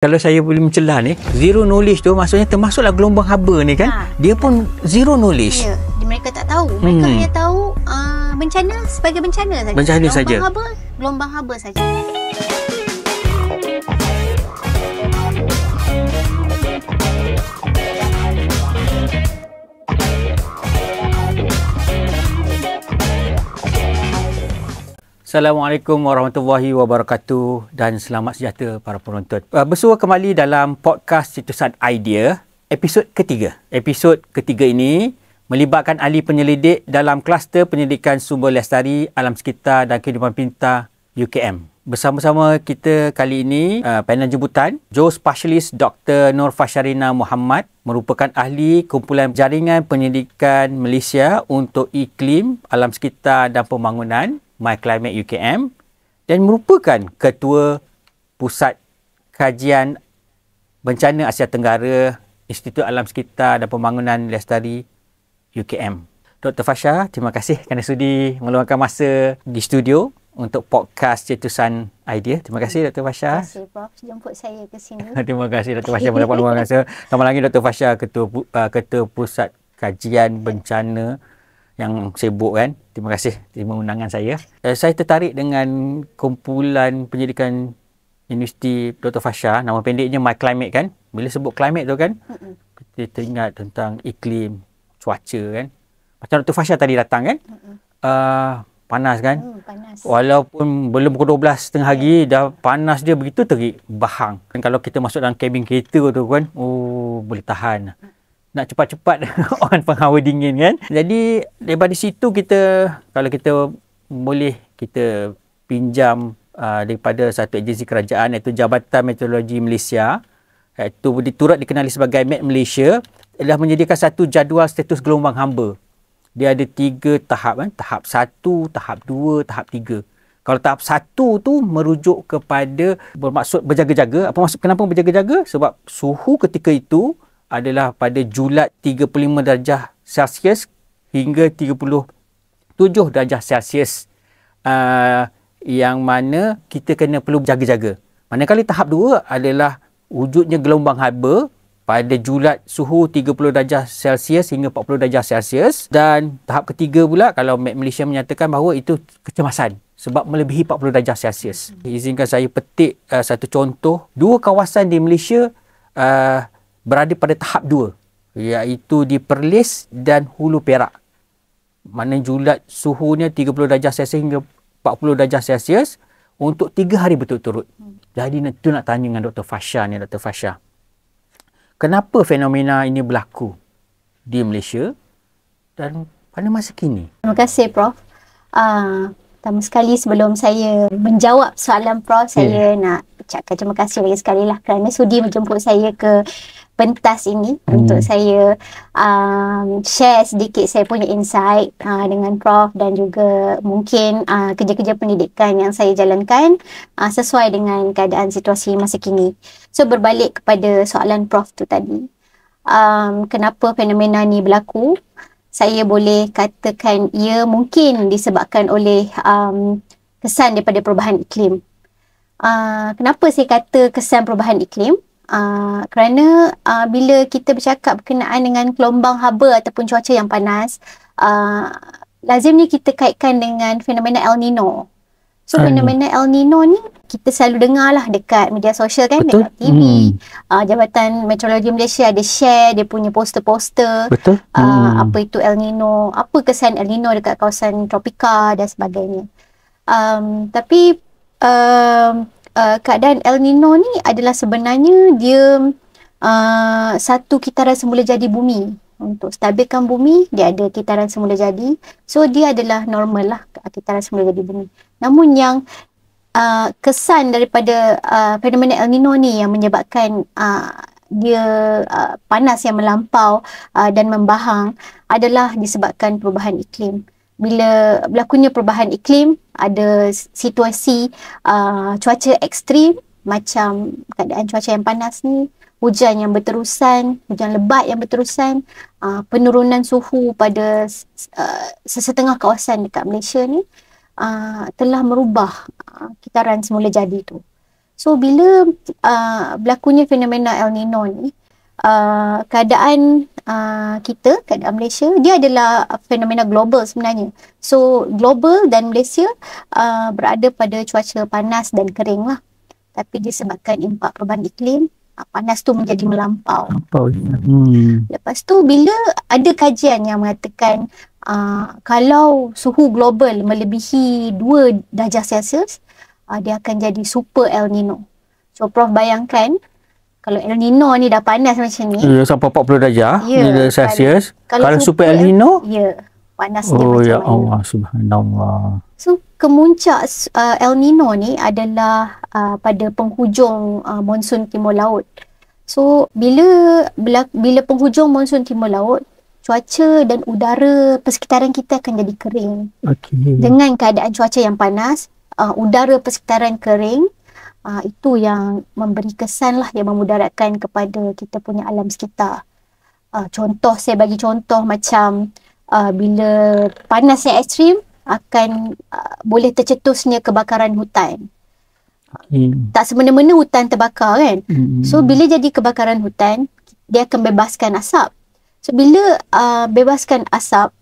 Kalau saya boleh mencelah ni, zero knowledge tu maksudnya termasuklah gelombang haba ni kan. Dia pun zero knowledge. Ya, mereka tak tahu. Mereka hanya tahu bencana sebagai bencana saja. Bencana saja. Gelombang haba saja. Assalamualaikum warahmatullahi wabarakatuh dan selamat sejahtera para penonton. Bersua kembali dalam podcast Cetusan Idea, episod ketiga. Episod ketiga ini melibatkan ahli penyelidik dalam kluster penyelidikan sumber lestari, alam sekitar dan kehidupan pintar UKM. Bersama-sama kita kali ini panel jemputan Geospatialist Dr. Nur Fasharina Muhammad, merupakan ahli kumpulan jaringan penyelidikan Malaysia untuk iklim, alam sekitar dan pembangunan My Climate UKM, dan merupakan Ketua Pusat Kajian Bencana Asia Tenggara Institut Alam Sekitar dan Pembangunan Lestari UKM. Dr. Fasha, terima kasih kerana sudi meluangkan masa di studio untuk podcast Cetusan Idea. Terima kasih Dr. Fasha. Terima kasih Prof jemput saya ke sini. Terima kasih Dr. Fasha mendapat luangan masa. Selamat lagi Dr. Fasha, Ketua Pusat Kajian Bencana yang sibuk kan. Terima kasih terima undangan saya. Saya tertarik dengan kumpulan penyelidikan Universiti Dr. Fasha, nama pendeknya My Climate kan. Bila sebut climate tu kan, kita teringat tentang iklim, cuaca kan. Macam Dr. Fasha tadi datang kan. Panas kan. Panas. Walaupun belum pukul 12 tengah hari, dah panas dia begitu terik, bahang. Dan kalau kita masuk dalam kabin kereta tu kan, boleh tahan. Nak cepat-cepat on penghawa dingin kan. Jadi daripada situ kalau kita boleh kita pinjam daripada satu agensi kerajaan iaitu Jabatan Meteorologi Malaysia, iaitu diturut dikenali sebagai Met Malaysia, telah menyediakan satu jadual status gelombang hamba. Dia ada 3 tahap kan. Tahap 1, tahap 2, tahap 3. Kalau tahap 1 tu merujuk kepada bermaksud berjaga-jaga. Kenapa berjaga-jaga? Sebab suhu ketika itu adalah pada julat 35 darjah Celsius hingga 37 darjah Celsius, yang mana kita kena perlu jaga-jaga. Manakala tahap 2 adalah wujudnya gelombang haba pada julat suhu 30 darjah Celsius hingga 40 darjah Celsius, dan tahap ketiga pula kalau Met Malaysia menyatakan bahawa itu kecemasan sebab melebihi 40 darjah Celsius. Izinkan saya petik satu contoh. 2 kawasan di Malaysia berada pada tahap 2, iaitu di Perlis dan Hulu Perak, mana julat suhunya 30 darjah Celsius hingga 40 darjah Celsius untuk 3 hari berturut-turut. Jadi itu nak tanya dengan Dr. Fasha ni. Dr. Fasha, kenapa fenomena ini berlaku di Malaysia dan pada masa kini? Terima kasih Prof. Pertama sekali sebelum saya menjawab soalan Prof, saya nak ucapkan terima kasih lagi sekali lah kerana sudi menjemput saya ke pentas ini untuk saya share sedikit saya punya insight dengan Prof, dan juga mungkin kerja-kerja pendidikan yang saya jalankan sesuai dengan keadaan situasi masa kini. So berbalik kepada soalan Prof tu tadi, kenapa fenomena ni berlaku, saya boleh katakan ia mungkin disebabkan oleh kesan daripada perubahan iklim. Kenapa saya kata kesan perubahan iklim? Kerana bila kita bercakap berkenaan dengan gelombang haba ataupun cuaca yang panas, lazimnya kita kaitkan dengan fenomena El Nino. So fenomena El Nino ni kita selalu dengar lah dekat media sosial kan. Betul. Dekat TV. Jabatan Meteorologi Malaysia ada share dia punya poster-poster. Betul. Apa itu El Nino, apa kesan El Nino dekat kawasan tropika dan sebagainya. Tapi keadaan El Nino ni adalah sebenarnya dia satu kitaran semula jadi bumi. Untuk stabilkan bumi, dia ada kitaran semula jadi. So dia adalah normal lah kitaran semula jadi bumi. Namun yang kesan daripada fenomena El Nino ni yang menyebabkan dia panas yang melampau dan membahang adalah disebabkan perubahan iklim. Bila berlakunya perubahan iklim, ada situasi cuaca ekstrim macam keadaan cuaca yang panas ni, hujan yang berterusan, hujan lebat yang berterusan, penurunan suhu pada sesetengah kawasan dekat Malaysia ni telah merubah kitaran semula jadi tu. So bila berlakunya fenomena El Nino ni, keadaan keadaan Malaysia, dia adalah fenomena global sebenarnya. So global dan Malaysia berada pada cuaca panas dan kering lah. Tapi disebabkan impak perubahan iklim, panas tu menjadi melampau. Lepas tu bila ada kajian yang mengatakan kalau suhu global melebihi 2 darjah Celsius, dia akan jadi super El Nino. So Prof bayangkan kalau El Nino ni dah panas macam ni, sampai 40 darjah Celsius. Kalau super El Nino, panas dia macam ya mana? Allah, subhanallah. So kemuncak El Nino ni adalah pada penghujung monsun timur laut. So bila penghujung monsun timur laut, cuaca dan udara persekitaran kita akan jadi kering. Dengan keadaan cuaca yang panas, udara persekitaran kering, itu yang memberi kesan lah, yang memudaratkan kepada kita punya alam sekitar. Saya bagi contoh macam bila panas yang ekstrim akan boleh tercetusnya kebakaran hutan. Tak semena-mena hutan terbakar kan. So bila jadi kebakaran hutan, dia akan bebaskan asap. So bila bebaskan asap,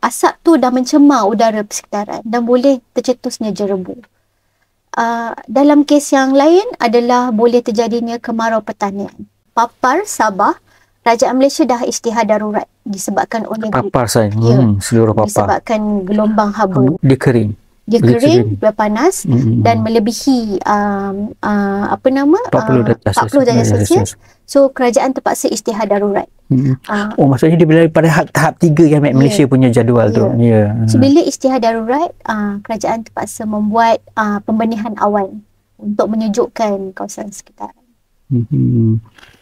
asap tu dah mencemar udara persekitaran dan boleh tercetusnya jerebu. Dalam kes yang lain adalah boleh terjadinya kemarau pertanian. Papar, Sabah, Kerajaan Malaysia dah isytihar darurat disebabkan oleh seluruh papar. Disebabkan gelombang haba. Dia kering. Dia kering, panas dan melebihi 40 darjah Celsius. So kerajaan terpaksa isytihar darurat. Maksudnya dia berada pada tahap 3 yang Malaysia punya jadual tu. So bila isytihar darurat, kerajaan terpaksa membuat pembenihan awan untuk menyejukkan kawasan sekitaran.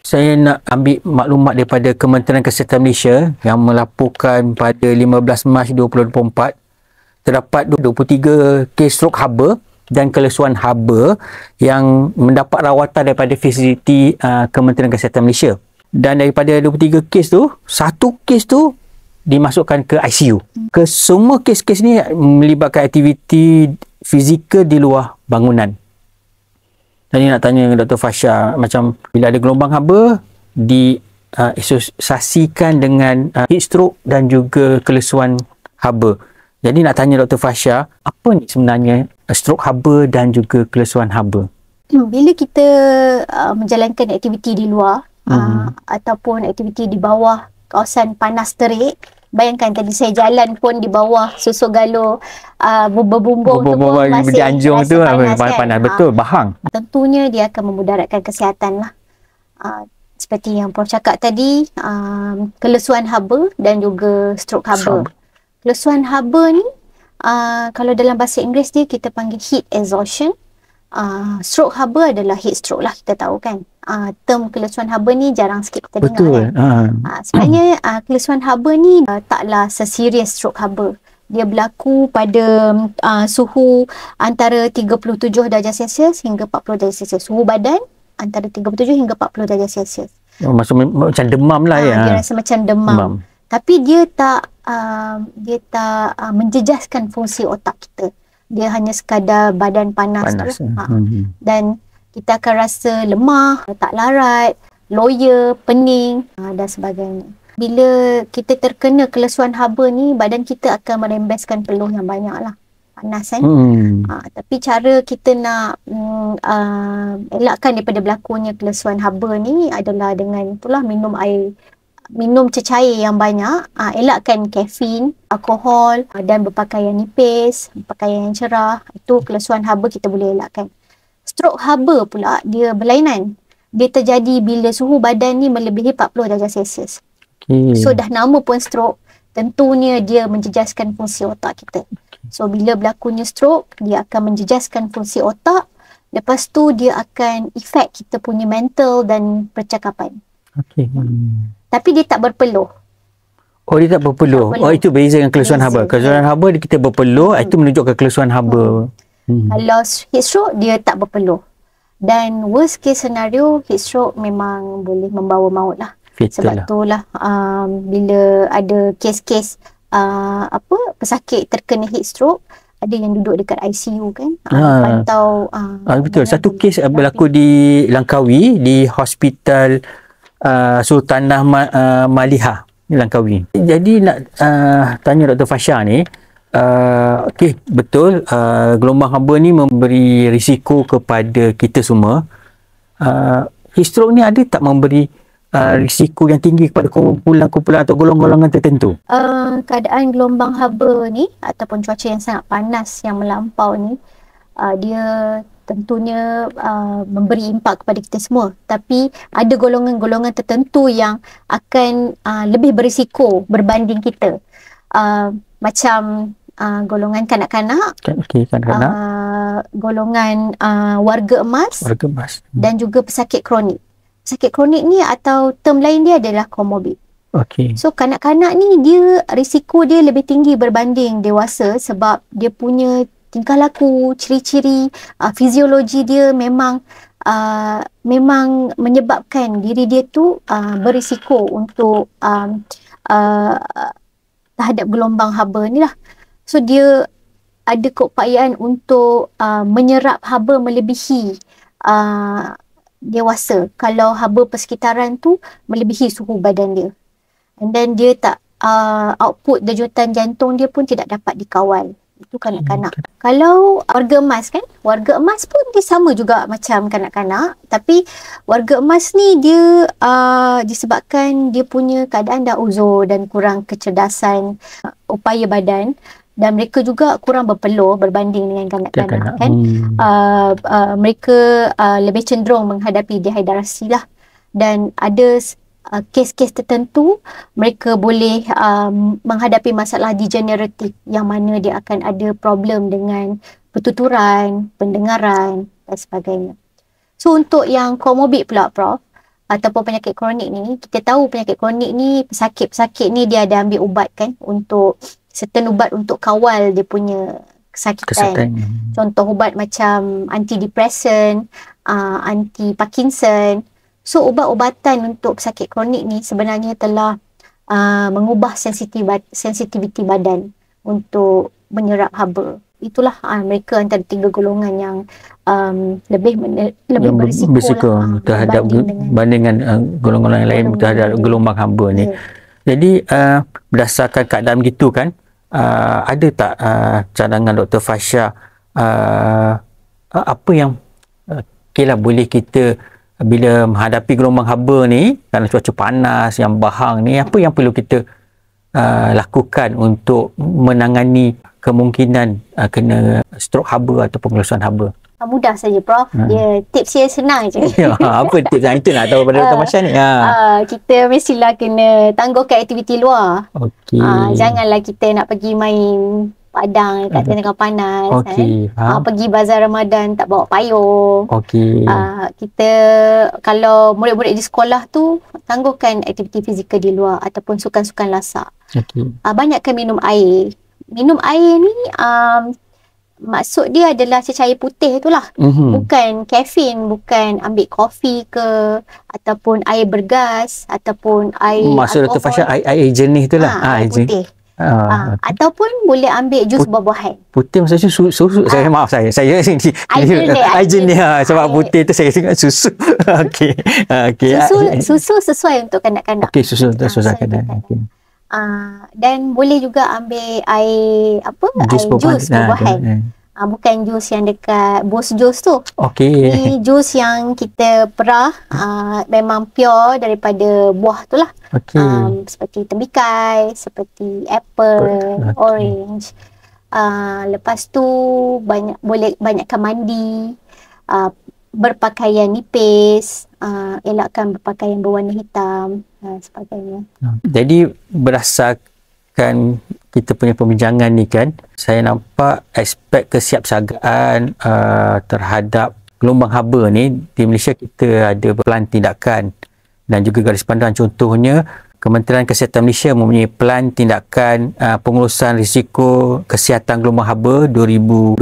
Saya nak ambil maklumat daripada Kementerian Kesihatan Malaysia yang melaporkan pada 15 Mac 2024 terdapat 23 kes strok haba dan kelesuan haba yang mendapat rawatan daripada fasiliti Kementerian Kesihatan Malaysia. Dan daripada 23 kes tu, satu kes tu dimasukkan ke ICU. Kesemua kes-kes ni melibatkan aktiviti fizikal di luar bangunan. Jadi nak tanya Dr. Fasha, macam bila ada gelombang haba diasosiasikan dengan heat stroke dan juga kelesuan haba. Jadi nak tanya Dr. Fasha, apa ni sebenarnya stroke haba dan juga kelesuan haba? Bila kita menjalankan aktiviti di luar ataupun aktiviti di bawah kawasan panas terik, bayangkan tadi saya jalan pun di bawah susu galur berbumbung tu pun masih Anjung tu panas, kan? Betul, bahang. Tentunya dia akan memudaratkan kesihatan lah. Seperti yang Prof cakap tadi, kelesuan haba dan juga stroke haba. Kelesuan haba ni, kalau dalam bahasa Inggeris dia kita panggil heat exhaustion. Stroke haba adalah heat stroke lah, kita tahu kan. Term kelesuan haba ni jarang sikit kita dengar kan. Sebenarnya kelesuan haba ni taklah seserius stroke haba. Dia berlaku pada suhu antara 37 darjah Celsius hingga 40 darjah Celsius. Suhu badan antara 37 hingga 40 darjah Celsius. Macam demam lah ya. Dia rasa macam demam. Tapi dia tak menjejaskan fungsi otak kita. Dia hanya sekadar badan panas. Tu. Dan kita akan rasa lemah, tak larat, loya, pening dan sebagainya. Bila kita terkena kelesuan haba ni, badan kita akan merembeskan peluh yang banyak lah. Panas kan. Tapi cara kita nak elakkan daripada berlakunya kelesuan haba ni adalah dengan itulah minum cecair yang banyak, elakkan kafein, alkohol dan berpakaian nipis, pakaian yang cerah. Itu kelesuan haba kita boleh elakkan. Stroke haba pula dia berlainan. Dia terjadi bila suhu badan ni melebihi 40 darjah Celsius. So dah nama pun stroke, tentunya dia menjejaskan fungsi otak kita. So bila berlakunya stroke, dia akan menjejaskan fungsi otak. Lepas tu dia akan efek kita punya mental dan percakapan. Tapi dia tak berpeluh. Dia tak berpeluh. Itu beza dengan kelesuan haba. Kelesuan haba kita berpeluh, itu menunjukkan kelesuan haba. Kalau heat stroke, dia tak berpeluh. Dan worst case scenario, heat stroke memang boleh membawa maut lah. Sebab itulah bila ada kes-kes pesakit terkena heat stroke, ada yang duduk dekat ICU kan, pantau betul. Satu kes berlaku di Langkawi, di Hospital Sultanah Malihah di Langkawi. Jadi nak tanya Dr. Fasha ni, okey, betul, gelombang haba ni memberi risiko kepada kita semua. Heat stroke ni ada tak memberi risiko yang tinggi kepada kumpulan-kumpulan atau golongan-golongan tertentu? Keadaan gelombang haba ni ataupun cuaca yang sangat panas yang melampau ni, dia tentunya memberi impak kepada kita semua. Tapi ada golongan-golongan tertentu yang akan lebih berisiko berbanding kita. Macam golongan kanak-kanak, golongan warga emas, dan juga pesakit kronik. Pesakit kronik ni atau term lain dia adalah komorbid. So kanak-kanak ni risiko dia lebih tinggi berbanding dewasa sebab dia punya tingkah laku, ciri-ciri, fiziologi dia memang menyebabkan diri dia tu berisiko untuk terhadap gelombang haba ni lah. So dia ada keupayaan untuk menyerap haba melebihi dewasa kalau haba persekitaran tu melebihi suhu badan dia. And then dia tak output dejutan jantung dia pun tidak dapat dikawal. Itu kanak-kanak. Kalau warga emas kan, warga emas pun dia sama juga macam kanak-kanak, tapi warga emas ni dia disebabkan dia punya keadaan dah uzur dan kurang kecerdasan upaya badan, dan mereka juga kurang berpeluh berbanding dengan kanak-kanak kan. Mereka lebih cenderung menghadapi dehidrasi lah, dan ada kes-kes tertentu mereka boleh menghadapi masalah degeneratif yang mana dia akan ada problem dengan pertuturan, pendengaran dan sebagainya. So untuk yang komorbid pula Prof, ataupun penyakit kronik ni, kita tahu penyakit kronik ni, pesakit-pesakit ni dia ada ambil ubat kan, untuk certain ubat untuk kawal dia punya kesakitan. Contoh ubat macam antidepresan, anti-Parkinson. So ubat-ubatan untuk pesakit kronik ni sebenarnya telah mengubah sensitiviti badan untuk menyerap haba. Itulah mereka antara 3 golongan yang lebih berisiko terhadap bandingan golongan lain terhadap gelombang haba ni. Jadi berdasarkan keadaan begitu kan, ada tak cadangan Dr. Fasha apa yang boleh kita bila menghadapi gelombang haba ni, kerana cuaca panas yang bahang ni, apa yang perlu kita lakukan untuk menangani kemungkinan kena stroke haba atau pengelusan haba? Mudah saja Prof. Dia tips dia senang je. Apa tips yang itu nak tahu pada Dr. Fasha ni? Kita mestilah kena tangguhkan aktiviti luar. Janganlah kita nak pergi main padang kat tengah panas. Pergi bazar Ramadan tak bawa payung. Kita kalau murid-murid di sekolah tu, tangguhkan aktiviti fizikal di luar ataupun sukan-sukan lasak. Banyakkan minum air. Minum air ni maksud dia adalah cecair putih itulah. Bukan kafein, bukan ambil kopi ke, ataupun air bergas, ataupun air maksud Dr. Fasha air jernih itulah. Air putih. Ataupun boleh ambil jus buah-buahan. Putih maksudnya susu. Maaf saya air jernih sebab putih tu saya ingat susu. Susu sesuai untuk kanak-kanak. Susu untuk kanak-kanak. Dan boleh juga ambil air jus buah-buahan. Bukan jus yang dekat Bose Juice tu. Ini jus yang kita perah, memang pure daripada buah tu lah. Seperti tembikai, seperti apple, orange. Lepas tu banyakkan mandi, berpakaian nipis, elakkan berpakaian berwarna hitam, sebagainya. Jadi berdasarkan kita punya perbincangan ni kan, saya nampak aspek kesiapsiagaan terhadap gelombang haba ni di Malaysia kita ada pelan tindakan dan juga garis panduan. Contohnya Kementerian Kesihatan Malaysia mempunyai pelan tindakan pengurusan risiko kesihatan gelombang haba 2021,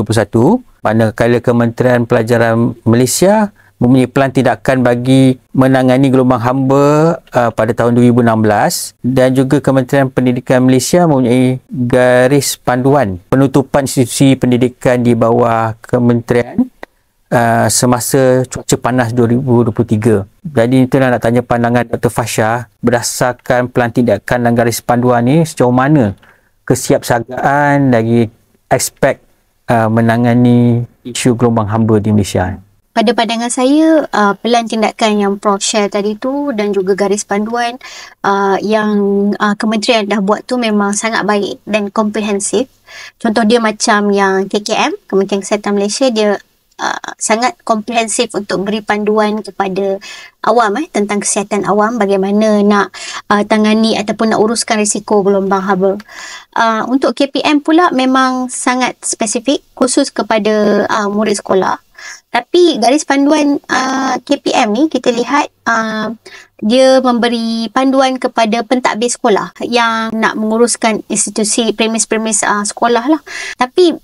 manakala Kementerian Pelajaran Malaysia mempunyai pelan tindakan bagi menangani gelombang hamba pada tahun 2016, dan juga Kementerian Pendidikan Malaysia mempunyai garis panduan penutupan institusi pendidikan di bawah kementerian semasa cuaca panas 2023. Jadi itulah nak tanya pandangan Dr. Fasha berdasarkan pelan tindakan dan garis panduan ni, sejauh mana kesiapsiagaan dari aspek menangani isu gelombang hamba di Malaysia. Pada pandangan saya, pelan tindakan yang Prof share tadi tu dan juga garis panduan yang kementerian dah buat tu memang sangat baik dan komprehensif. Contoh dia macam yang KKM, Kementerian Kesihatan Malaysia, dia sangat komprehensif untuk beri panduan kepada awam tentang kesihatan awam, bagaimana nak tangani ataupun nak uruskan risiko gelombang haba. Untuk KPM pula memang sangat spesifik khusus kepada murid sekolah. Tapi garis panduan KPM ni kita lihat dia memberi panduan kepada pentadbir sekolah yang nak menguruskan institusi premis-premis sekolah lah. Tapi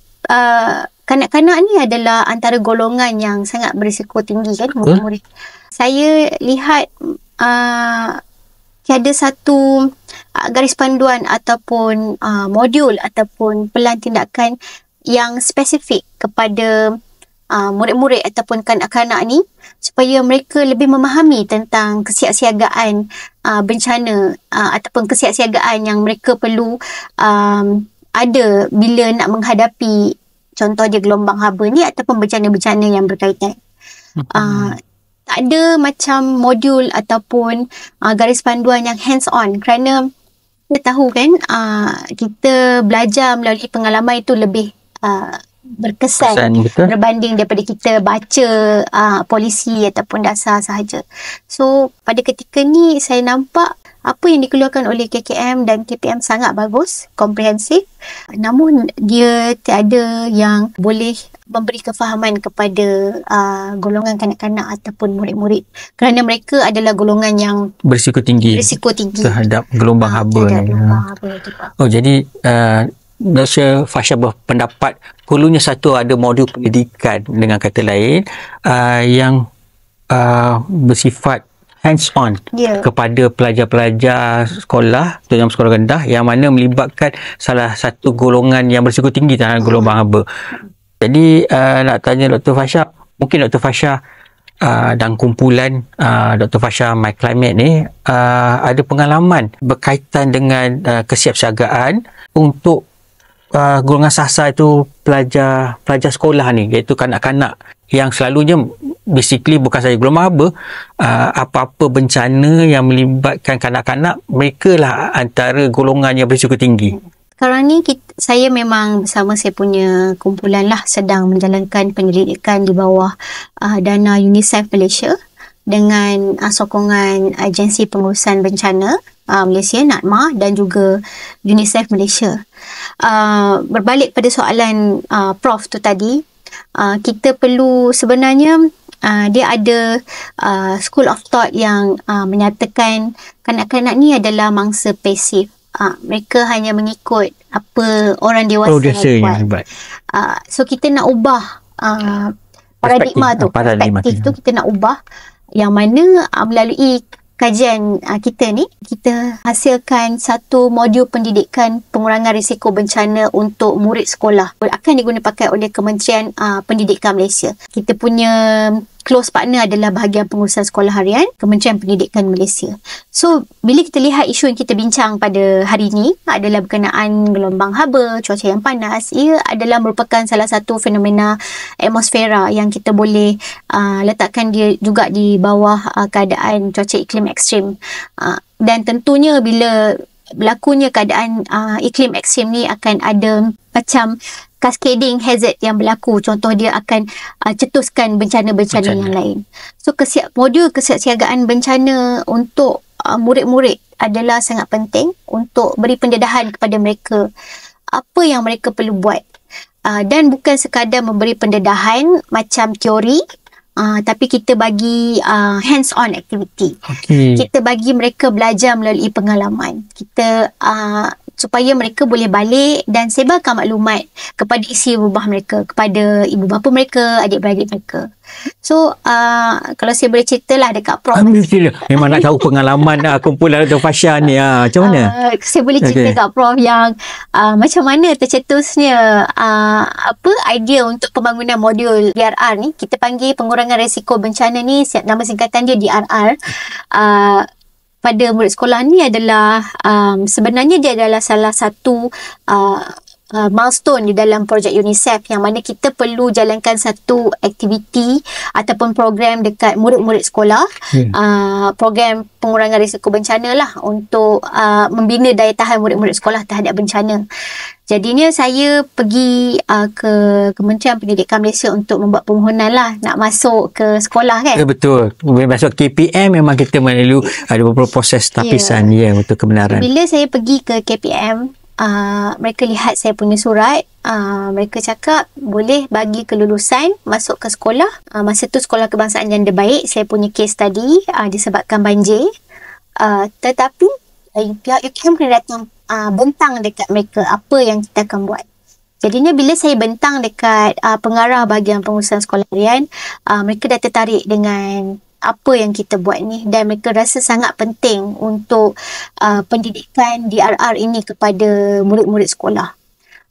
kanak-kanak ni adalah antara golongan yang sangat berisiko tinggi kan, murid-murid. Saya lihat tiada satu garis panduan ataupun modul ataupun pelan tindakan yang spesifik kepada murid-murid ataupun kanak-kanak ni supaya mereka lebih memahami tentang kesiapsiagaan bencana ataupun kesiapsiagaan yang mereka perlu ada bila nak menghadapi contoh dia gelombang haba ni ataupun bencana-bencana yang berkaitan. Tak ada macam modul ataupun garis panduan yang hands on, kerana kita tahu kan kita belajar melalui pengalaman itu lebih berkesan berbanding daripada kita baca polisi ataupun dasar sahaja. So pada ketika ni saya nampak apa yang dikeluarkan oleh KKM dan KPM sangat bagus, komprehensif, namun dia tiada yang boleh memberi kefahaman kepada golongan kanak-kanak ataupun murid-murid, kerana mereka adalah golongan yang berisiko tinggi terhadap gelombang haba. Oh, jadi Dr. Fasha berpendapat perlunya satu ada modul pendidikan, dengan kata lain yang bersifat hands on kepada pelajar-pelajar sekolah, terutama sekolah rendah, yang mana melibatkan salah satu golongan yang berisiko tinggi terhadap gelombang haba. Jadi nak tanya Dr. Fasha, mungkin Dr. Fasha dan kumpulan Dr. Fasha My Climate ni ada pengalaman berkaitan dengan kesiapsiagaan untuk golongan sasar itu pelajar sekolah ni, iaitu kanak-kanak yang selalunya basically bukan sahaja gelombang haba, apa-apa bencana yang melibatkan kanak-kanak, mereka lah antara golongan yang berisiko tinggi. Sekarang ni saya memang bersama saya punya kumpulan lah sedang menjalankan penyelidikan di bawah dana UNICEF Malaysia dengan sokongan Agensi Pengurusan Bencana Malaysia, NADMA, dan juga UNICEF Malaysia. Berbalik pada soalan Prof tu tadi, kita perlu sebenarnya dia ada school of thought yang menyatakan kanak-kanak ni adalah mangsa pasif. Mereka hanya mengikut apa orang dewasa buat. So kita nak ubah paradigma tu, perspektif tu kita nak ubah, yang mana melalui kajian kita ni, kita hasilkan satu modul pendidikan pengurangan risiko bencana untuk murid sekolah, akan digunakan pakai oleh Kementerian Pendidikan Malaysia. Kita punya close partner adalah bahagian pengurusan sekolah harian Kementerian Pendidikan Malaysia. So bila kita lihat isu yang kita bincang pada hari ini adalah berkenaan gelombang haba, cuaca yang panas, ia adalah merupakan salah satu fenomena atmosfera yang kita boleh letakkan dia juga di bawah keadaan cuaca iklim ekstrim. Dan tentunya bila berlakunya keadaan iklim ekstrim ni akan ada macam cascading hazard yang berlaku. Contoh dia akan cetuskan bencana-bencana yang lain. So modul kesiapsiagaan bencana untuk murid-murid adalah sangat penting untuk beri pendedahan kepada mereka apa yang mereka perlu buat. Dan bukan sekadar memberi pendedahan macam teori, tapi kita bagi hands-on activity. Kita bagi mereka belajar melalui pengalaman. Kita supaya mereka boleh balik dan sebarkan maklumat kepada isi rumah mereka, kepada ibu bapa mereka, adik-beradik mereka. So kalau saya boleh ceritalah dekat Prof. Memang nak tahu pengalaman kumpulan Dr. Fasha ni. Macam mana? Saya boleh cerita kat Prof yang macam mana tercetusnya idea untuk pembangunan modul DRR ni. Kita panggil pengurangan risiko bencana ni, nama singkatan dia DRR. Pada murid sekolah ni adalah sebenarnya dia adalah salah satu milestone di dalam projek UNICEF yang mana kita perlu jalankan satu aktiviti ataupun program dekat murid-murid sekolah, program pengurangan risiko bencana lah untuk membina daya tahan murid-murid sekolah terhadap bencana. Jadinya saya pergi ke Kementerian Pendidikan Malaysia untuk membuat permohonan lah nak masuk ke sekolah kan. Betul. Masuk KPM memang kita melalui ada beberapa proses tapisan untuk kebenaran. Bila saya pergi ke KPM, mereka lihat saya punya surat, mereka cakap boleh bagi kelulusan masuk ke sekolah. Masa tu Sekolah Kebangsaan Janda Baik, saya punya case tadi disebabkan banjir. Tetapi pihak UKM kena datang bentang dekat mereka apa yang kita akan buat. Jadinya bila saya bentang dekat pengarah bahagian pengurusan sekolah harian, mereka dah tertarik dengan apa yang kita buat ni dan mereka rasa sangat penting untuk pendidikan DRR ini kepada murid-murid sekolah.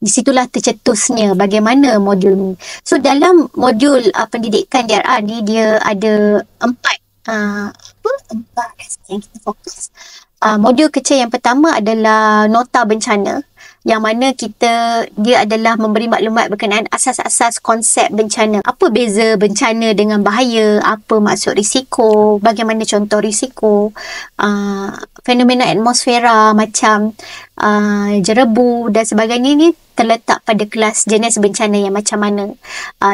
Di situlah tercetusnya bagaimana modul ni. So dalam modul pendidikan DRR ni dia ada empat yang kita fokus. Modul kecil yang pertama adalah nota bencana, yang mana dia adalah memberi maklumat berkenaan asas-asas konsep bencana. Apa beza bencana dengan bahaya, apa maksud risiko, bagaimana contoh risiko, fenomena atmosfera macam jerebu dan sebagainya ni terletak pada kelas jenis bencana yang macam mana,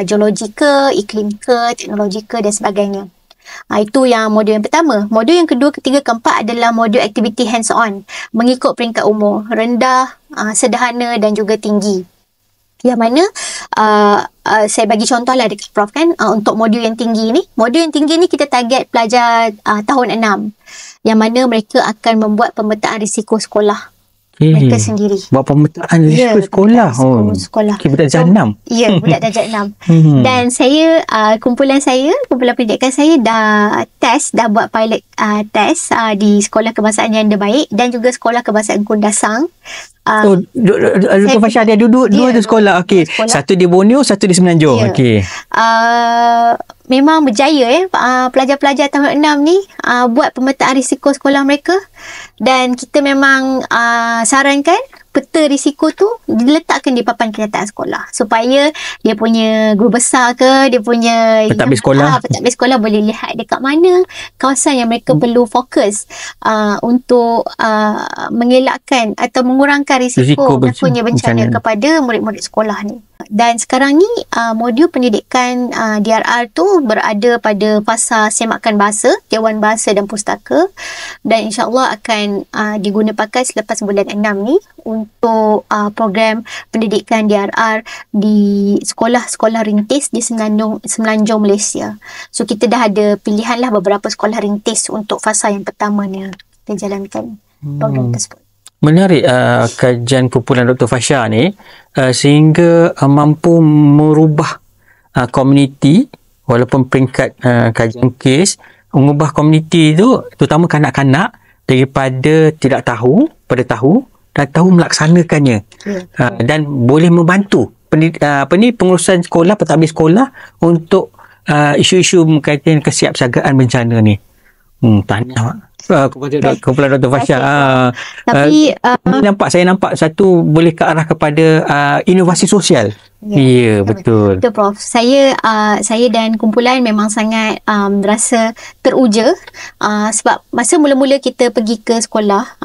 geologi ke, iklim ke, teknologi ke dan sebagainya. Itu yang modul yang pertama. Modul yang kedua, ketiga, keempat adalah modul aktiviti hands-on mengikut peringkat umur, rendah, sederhana dan juga tinggi. Yang mana saya bagi contoh lah dekat Prof kan, untuk modul yang tinggi ni. Modul yang tinggi ni kita target pelajar tahun 6, yang mana mereka akan membuat pemetaan risiko sekolah. Mereka sendiri. Buat pemetaan risiko sekolah. Sekolah. Okay, budak darjah 6. Ya, budak darjah 6. Dan saya, kumpulan pendidikan saya dah buat pilot test di Sekolah Kebangsaan Janda Baik dan juga Sekolah Kebangsaan Kundasang. Dr. Fasha ada dua sekolah. Okey. Satu di Borneo, satu di Semenanjung. Okey. Memang berjaya pelajar-pelajar tahun 6 ni buat pemetaan risiko sekolah mereka, dan kita memang sarankan peta risiko tu diletakkan di papan kenyataan sekolah supaya dia punya guru besar ke, dia punya pentadbir sekolah boleh lihat dekat mana kawasan yang mereka perlu fokus untuk mengelakkan atau mengurangkan risiko berlakunya bencana kepada murid-murid sekolah ni. Dan sekarang ni modul pendidikan DRR tu berada pada fasa semakan bahasa, Dewan Bahasa dan Pustaka, dan insyaAllah akan diguna pakai selepas bulan 6 ni untuk program pendidikan DRR di sekolah-sekolah rintis di Semenanjung Malaysia. So kita dah ada pilihan lah beberapa sekolah rintis untuk fasa yang pertama ni kita jalankan program tersebut. Menarik kajian kumpulan Dr. Fasha ni sehingga mampu merubah komuniti walaupun peringkat kajian kes, mengubah komuniti tu terutama kanak-kanak daripada tidak tahu pada tahu dan tahu melaksanakannya. Dan boleh membantu pengurusan sekolah, pentadbir sekolah untuk isu-isu berkaitan kesiapsiagaan bencana ni. Tahniah kumpulan Dr. Fasha. Tapi saya nampak satu boleh ke arah kepada inovasi sosial. Ya, betul. Betul, Prof. Saya dan kumpulan memang sangat rasa teruja sebab masa mula-mula kita pergi ke sekolah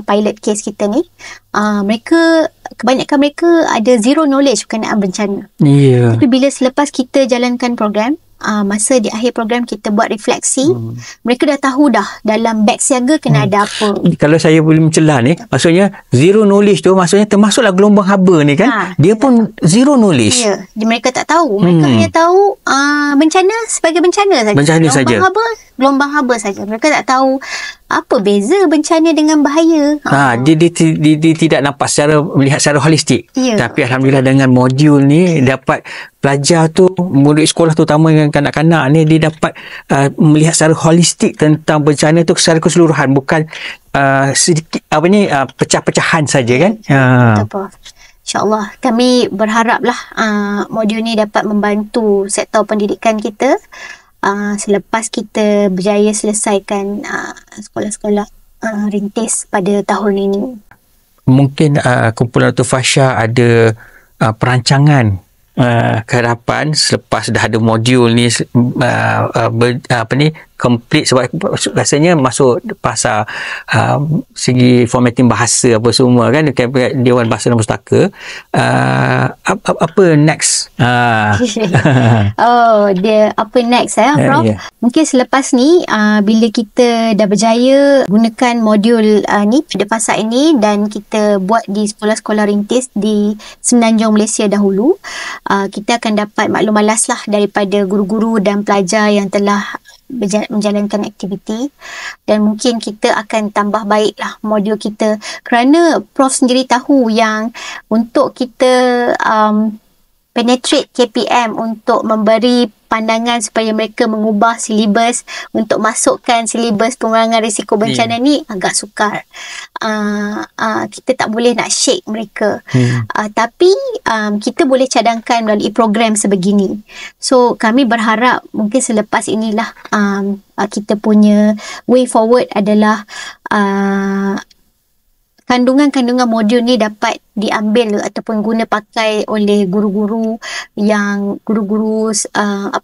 pilot case kita ni, kebanyakan mereka ada zero knowledge berkenaan bencana. Tapi bila selepas kita jalankan program, masa di akhir program kita buat refleksi, mereka dah tahu dah dalam beg siaga kena ada apa. Kalau saya boleh mencelah ni, maksudnya zero knowledge tu maksudnya termasuklah gelombang haba ni kan. Dia pun zero knowledge. Ya, mereka tak tahu. Mereka hanya tahu bencana sebagai bencana saja. Bencana saja. Gelombang haba saja. Mereka tak tahu apa beza bencana dengan bahaya. Dia tidak nampak melihat secara holistik. Tapi alhamdulillah dengan modul ni dapat pelajar tu, murid sekolah terutama dengan kanak-kanak ni, dia dapat melihat secara holistik tentang bencana tu secara keseluruhan, bukan sedikit pecah-pecahan saja kan. Betul. InsyaAllah kami berharaplah modul ni dapat membantu sektor pendidikan kita selepas kita berjaya selesaikan sekolah-sekolah rintis pada tahun ini. Mungkin kumpulan Dr. Fasha ada perancangan ke hadapan selepas dah ada modul ni complete, sebab rasanya masuk pasal segi formatting bahasa apa semua kan, Dewan Bahasa dan Pustaka. Apa next? Apa next Prof? Mungkin selepas ni bila kita dah berjaya gunakan modul ni pada fasa ini dan kita buat di sekolah-sekolah rintis di Semenanjung Malaysia dahulu, kita akan dapat maklum malas lah daripada guru-guru dan pelajar yang telah menjalankan aktiviti, dan mungkin kita akan tambah baiklah modul kita, kerana Prof sendiri tahu yang untuk kita penetrate KPM untuk memberi pandangan supaya mereka mengubah silibus untuk masukkan silibus pengurangan risiko bencana ni agak sukar. Kita tak boleh nak shake mereka. Tapi kita boleh cadangkan melalui program sebegini. So kami berharap mungkin selepas inilah kita punya way forward adalah kandungan-kandungan modul ni dapat diambil ataupun guna pakai oleh guru-guru yang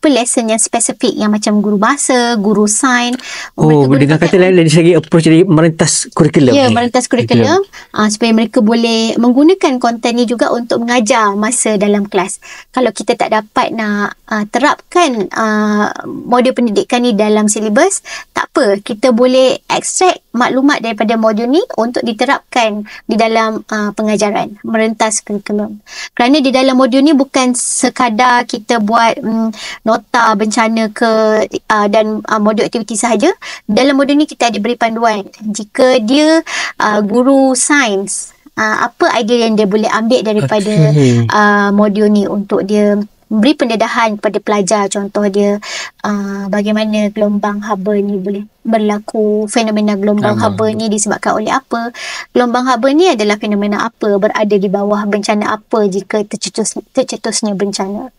lesson yang spesifik, yang macam guru bahasa, guru sains. Dengan kata lain dari segi approach dari merentas kurikulum. Merentas kurikulum supaya mereka boleh menggunakan konten ni juga untuk mengajar masa dalam kelas. Kalau kita tak dapat nak terapkan modul pendidikan ni dalam silibus, tak apa, kita boleh ekstrak maklumat daripada modul ni untuk diterapkan di dalam pengajaran, merentas kurikulum. Kerana di dalam modul ni bukan sekadar kita buat nota bencana dan modul aktiviti sahaja. Dalam modul ni kita ada beri panduan. Jika dia guru sains, apa idea yang dia boleh ambil daripada modul ni untuk dia beri pendedahan kepada pelajar. Contoh dia bagaimana gelombang haba ni boleh berlaku, fenomena gelombang haba ni disebabkan oleh apa, gelombang haba ni adalah fenomena apa, berada di bawah bencana apa jika tercetusnya bencana.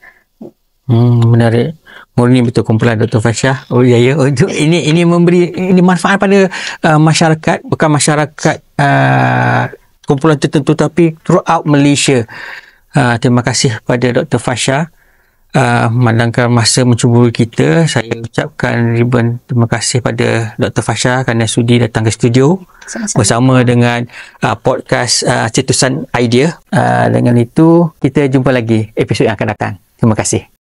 Menarik. Murni betul kumpulan Dr. Fasha. Untuk ini memberi manfaat pada masyarakat, bukan masyarakat kumpulan tertentu tapi throughout Malaysia. Terima kasih pada Dr. Fasha. Memandangkan masa mencuburi kita, saya ucapkan ribuan terima kasih pada Dr. Fasha kerana sudi datang ke studio bersama dengan podcast Cetusan Idea. Dengan itu, kita jumpa lagi episod yang akan datang. Terima kasih.